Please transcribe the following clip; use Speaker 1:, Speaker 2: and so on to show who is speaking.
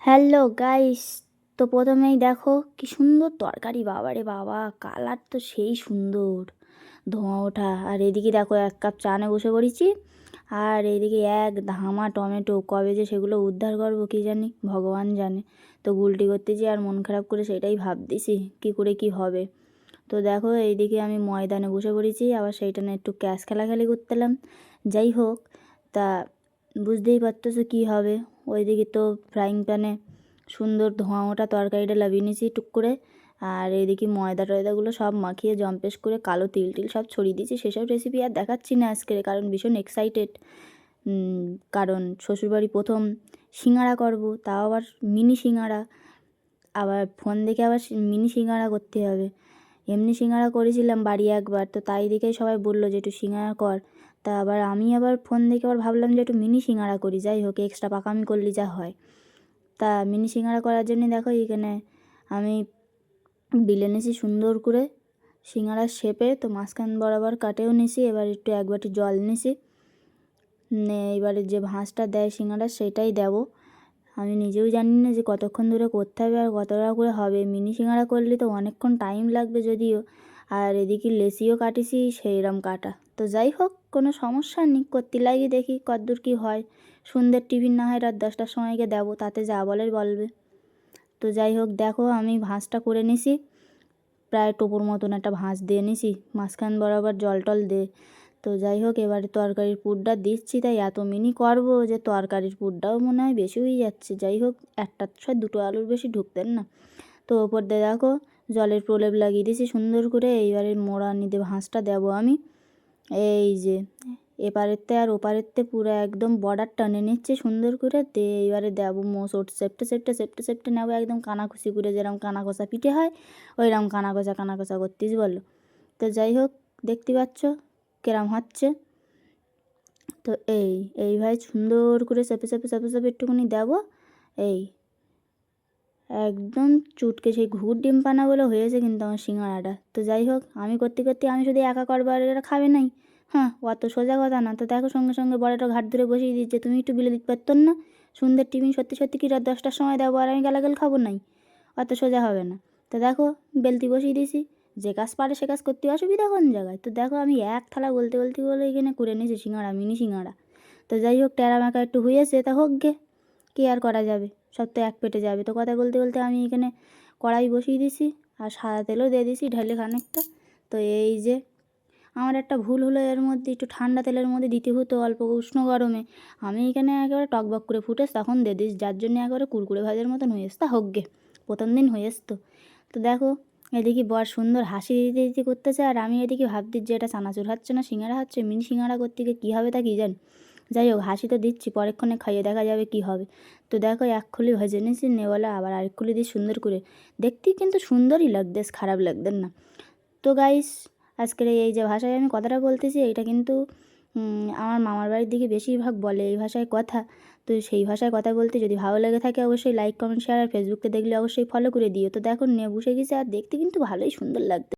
Speaker 1: Hello guys, তো প্রথমেই দেখো কি সুন্দর তরকারি, বাবারে বাবা, কালার তো সেই সুন্দর, ধোঁয়া ওঠা। আর এদিকে দেখো 1 কাপ চা নিয়ে বসে পড়েছি। আর এদিকে এক ধামা টমেটো, কবে যে সেগুলো উদ্ধার করবো কি জানি, ভগবান জানে। তো গুলটি করতেছি আর মন খারাপ করে সেটাই ভাবতেছি কি করে কি হবে। তো দেখো এইদিকে আমি ময়দানে বসে পড়েছি, আবার সেইটা নিয়ে একটু ক্যাশ খেলাখেলি করতেলাম। যাই হোক, তা বুঝতেই পারতেছো কী হবে। ওইদিকে তো ফ্রাইং প্যানে সুন্দর ধোঁয়া ওঠা তরকারিটা লাভিয়ে নিয়েছি টুক করে। আর এদিকে ময়দা টয়দাগুলো সব মাখিয়ে জম্পেশ করে কালো তিল টিল সব ছড়িয়ে দিয়েছি। সেসব রেসিপি আর দেখাচ্ছি না আজকে, কারণ ভীষণ এক্সাইটেড। কারণ শ্বশুরবাড়ি প্রথম সিঙ্গাড়া করব, তাও আবার মিনি সিঙ্গাড়া। আবার ফোন দেখে আবার মিনি সিঙ্গাড়া করতে হবে। এমনি সিঙ্গাড়া করেছিলাম বাড়ি একবার, তো তাই দেখেই সবাই বললো যে একটু সিঙ্গাড়া কর। তা আমি আবার ফোন দেখে আবার ভাবলাম যে একটু মিনি সিঙ্গাড়া করি। যাই হোক, এক্সট্রা পাকামি করলে যা হয়। তা মিনি সিঙ্গাড়া করার জন্য দেখো এখানে আমি বিলে নিয়েছি সুন্দর করে সিঙ্গাড়ার শেপে, তো মাঝখান বরাবর কাটেও নিয়েছি। এবার একটু 1 বাটি জল নিয়েছি, এবারে যে ভাঁজটা দেয় সিঙ্গাড়ার সেটাই দেবো। আমি নিজেও জানি না যে কতক্ষণ ধরে করতে হবে আর কতটা করে হবে। মিনি সিঙ্গাড়া করলে তো অনেকক্ষণ টাইম লাগবে যদিও। আর এদিকে লেচিও কাটিছি সেইরকম কাটা। তো যাই হোক, কোনো সমস্যা নেই, করতে লাগি দেখি কতদূর কী হয়। সন্ধ্যের টিফিন না হয় রাত 10টার সময়কে দেবো, তাতে যা বলার বলবে। তো যাই হোক, দেখো আমি ভাঁজটা করে নিছি, প্রায় টোপর মতন একটা ভাঁজ দিয়ে নিছি মাঝখান বরাবর জল টল দিয়ে। তো যাই হোক, এবারে তরকারির পুরটা দিচ্ছি। তাই এত মিনি করবো যে তরকারির পুরটাও মনে হয় বেশি হয়ে যাচ্ছে। যাই হোক, একটার ছয় 2টো আলুর বেশি ঢুকতেন না। তো ওপর দিয়ে দেখো জলের প্রলেপ লাগিয়ে দিয়েছি সুন্দর করে। এইবারে মোড়া নিতে ভাঁজটা দেবো আমি। এই যে এপারেরতে আর ওপারেরতে পুরো একদম বর্ডার টানে নিচ্ছে সুন্দর করে। এইবারে দেবো মোচড় সেপটে সেপটে সেপটে সেপটে নেবো একদম কানাকুচি করে, যেরকম কানাকষা পিঠে হয় ওইরকম কানাকষা করতিস বলো। তো যাই হোক, দেখতে পাচ্ছ কেরম হচ্ছে। তো এইভাবে সুন্দর করে চেপে চেপে চেপে চেপে একটুখানি দেবো। এই একদম চুটকে সেই ঘুঘুর ডিম পানা বলে হয়েছে কিন্তু আমার সিঙ্গাড়াটা। তো যাই হোক, আমি করতে করতে আমি শুধু একা করবো আর এরা খাবে নাই। হ্যাঁ, অত সোজা কথা না। তো দেখো সঙ্গে সঙ্গে বড়টা ঘাট ধরে বসিয়ে দিচ্ছে, তুমি একটু বিলে দিতে পারতো না? সন্ধ্যের টিফিন সত্যি সত্যি কি রাত 10টার সময় দেবো আর আমি গালাগাল খাবো নাই? অত সোজা হবে না। তো দেখো বেলতি বসিয়ে দিয়েছি, যে কাজ পারে সে কাজ করতে অসুবিধা কোন জায়গায়। তো দেখো আমি এক থালা বলতে বলতে বলে এখানে করে নিয়েছি সিঙ্গাড়া, মিনি সিঙ্গাড়া। তো যাই হোক, টেরা মাখা একটু হয়েছে, তা হোক গে, কী আর করা যাবে, সব তো এক পেটে যাবে। তো কথা বলতে বলতে আমি এখানে কড়াই বসিয়ে দিছি আর সাদা তেলও দিয়ে দিছি ঢেলে খানিকটা। তো এই যে আমার একটা ভুল হলো, এর মধ্যে একটু ঠান্ডা তেলের মধ্যে দিতে হতো অল্প উষ্ণ গরমে। আমি এখানে একেবারে টকবক করে ফুটেস তখন দিয়ে দিস, যার জন্য একেবারে কুরকুরে ভাজার মতন হয়ে তা হোক গে, প্রথম দিন হয়েস তো। তো দেখো এদিকে বর সুন্দর হাসি দিতে দিতে করতেছে, আর আমি এদিকে ভাবছি যে এটা চানাচুর হচ্ছে না সিঙ্গাড়া হচ্ছে। মিনি সিঙ্গাড়া করতে গিয়ে কী হবে তা কী জানি। যাই হোক, হাসি তো দিচ্ছি, পরেক্ষণে খাইয়ে দেখা যাবে কি হবে। তো দেখো 1 খুলি ভেজে নিয়েছি, নেওয়ালা আবার আরেক খুলি দিয়ে সুন্দর করে। দেখতেই কিন্তু সুন্দরই লাগতেস, খারাপ লাগতেন না। তো গাইস, আজকের এই যে ভাষায় আমি কথাটা বলতেছি, এইটা কিন্তু আমার মামার বাড়ির দিকে বেশিরভাগ বলে এই ভাষায় কথা। তো সেই ভাষায় কথা বলতে যদি ভালো লেগে থাকে অবশ্যই লাইক কমেন্ট শেয়ার, আর ফেসবুকতে দেখলে অবশ্যই ফলো করে দিও। তো দেখো বসে গেছে আর দেখতে কিন্তু ভালোই সুন্দর লাগবে।